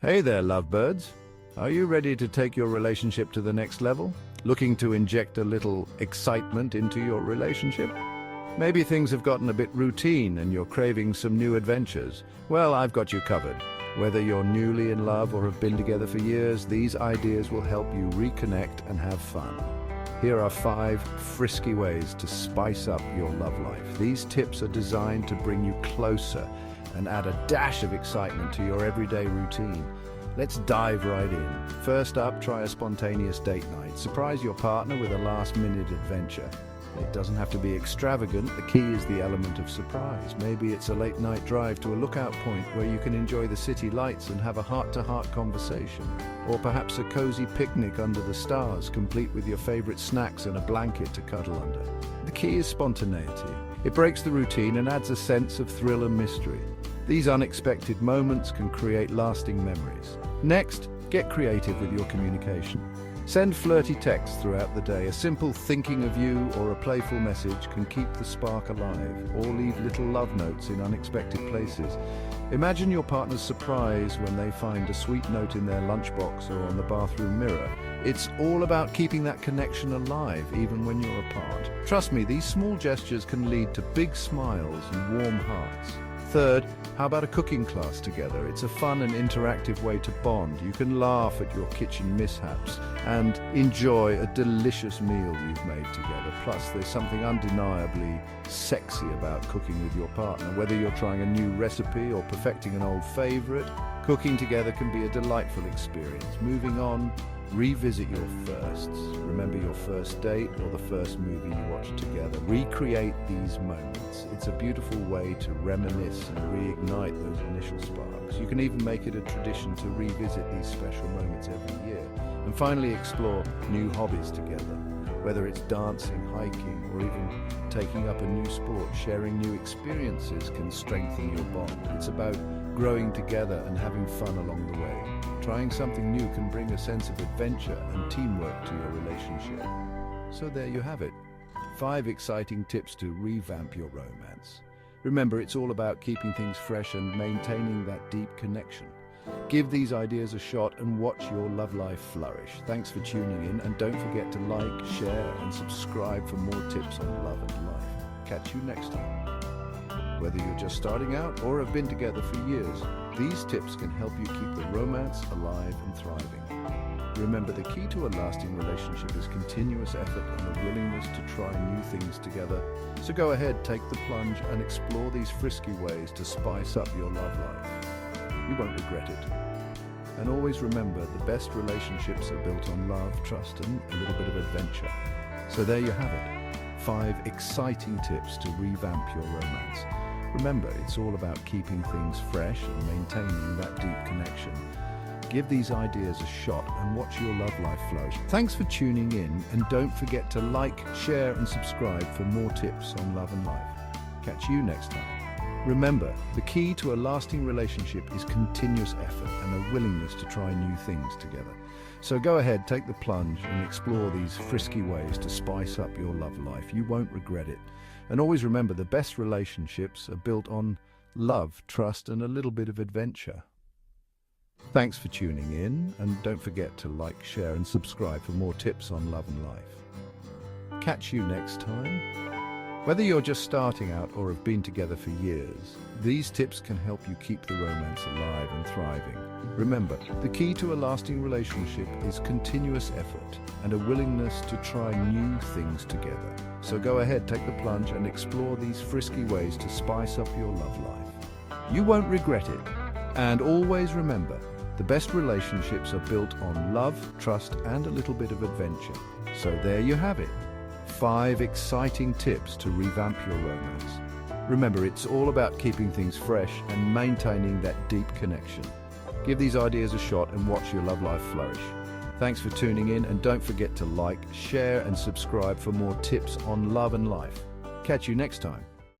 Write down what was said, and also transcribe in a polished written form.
Hey there, lovebirds. Are you ready to take your relationship to the next level? Looking to inject a little excitement into your relationship? Maybe things have gotten a bit routine and you're craving some new adventures. Well, I've got you covered. Whether you're newly in love or have been together for years, these ideas will help you reconnect and have fun. Here are 5 frisky ways to spice up your love life. These tips are designed to bring you closer and add a dash of excitement to your everyday routine. Let's dive right in. First up, try a spontaneous date night. Surprise your partner with a last-minute adventure. It doesn't have to be extravagant. The key is the element of surprise. Maybe it's a late-night drive to a lookout point where you can enjoy the city lights and have a heart-to-heart conversation. Or perhaps a cozy picnic under the stars, complete with your favorite snacks and a blanket to cuddle under. The key is spontaneity. It breaks the routine and adds a sense of thrill and mystery. These unexpected moments can create lasting memories. Next, get creative with your communication. Send flirty texts throughout the day. A simple thinking of you or a playful message can keep the spark alive, or leave little love notes in unexpected places. Imagine your partner's surprise when they find a sweet note in their lunchbox or on the bathroom mirror. It's all about keeping that connection alive, even when you're apart. Trust me, these small gestures can lead to big smiles and warm hearts. Third, how about a cooking class together? It's a fun and interactive way to bond. You can laugh at your kitchen mishaps and enjoy a delicious meal you've made together. Plus, there's something undeniably sexy about cooking with your partner. Whether you're trying a new recipe or perfecting an old favorite, cooking together can be a delightful experience. Moving on, revisit your firsts. Remember your first date or the first movie you watched together. Recreate these moments. It's a beautiful way to reminisce and reignite those initial sparks. You can even make it a tradition to revisit these special moments every year. And finally, explore new hobbies together. Whether it's dancing, hiking, or even taking up a new sport, sharing new experiences can strengthen your bond. It's about growing together and having fun along the way. Trying something new can bring a sense of adventure and teamwork to your relationship. So there you have it. 5 exciting tips to revamp your romance. Remember, it's all about keeping things fresh and maintaining that deep connection. Give these ideas a shot and watch your love life flourish. Thanks for tuning in, and don't forget to like, share, and subscribe for more tips on love and life. Catch you next time. Whether you're just starting out or have been together for years, these tips can help you keep the romance alive and thriving. Remember, the key to a lasting relationship is continuous effort and the willingness to try new things together. So go ahead, take the plunge, and explore these frisky ways to spice up your love life. You won't regret it. And always remember, the best relationships are built on love, trust, and a little bit of adventure. So there you have it. 5 exciting tips to revamp your romance. Remember, it's all about keeping things fresh and maintaining that deep connection. Give these ideas a shot and watch your love life flourish. Thanks for tuning in, and don't forget to like, share, and subscribe for more tips on love and life. Catch you next time. Remember, the key to a lasting relationship is continuous effort and a willingness to try new things together. So go ahead, take the plunge, and explore these frisky ways to spice up your love life. You won't regret it. And always remember, the best relationships are built on love, trust, and a little bit of adventure. Thanks for tuning in, and don't forget to like, share, and subscribe for more tips on love and life. Catch you next time. Whether you're just starting out or have been together for years, these tips can help you keep the romance alive and thriving. Remember, the key to a lasting relationship is continuous effort and a willingness to try new things together. So go ahead, take the plunge, and explore these frisky ways to spice up your love life. You won't regret it. And always remember, the best relationships are built on love, trust, and a little bit of adventure. So there you have it. 5 exciting tips to revamp your romance. Remember, it's all about keeping things fresh and maintaining that deep connection. Give these ideas a shot and watch your love life flourish. Thanks for tuning in, and don't forget to like, share, and subscribe for more tips on love and life. Catch you next time.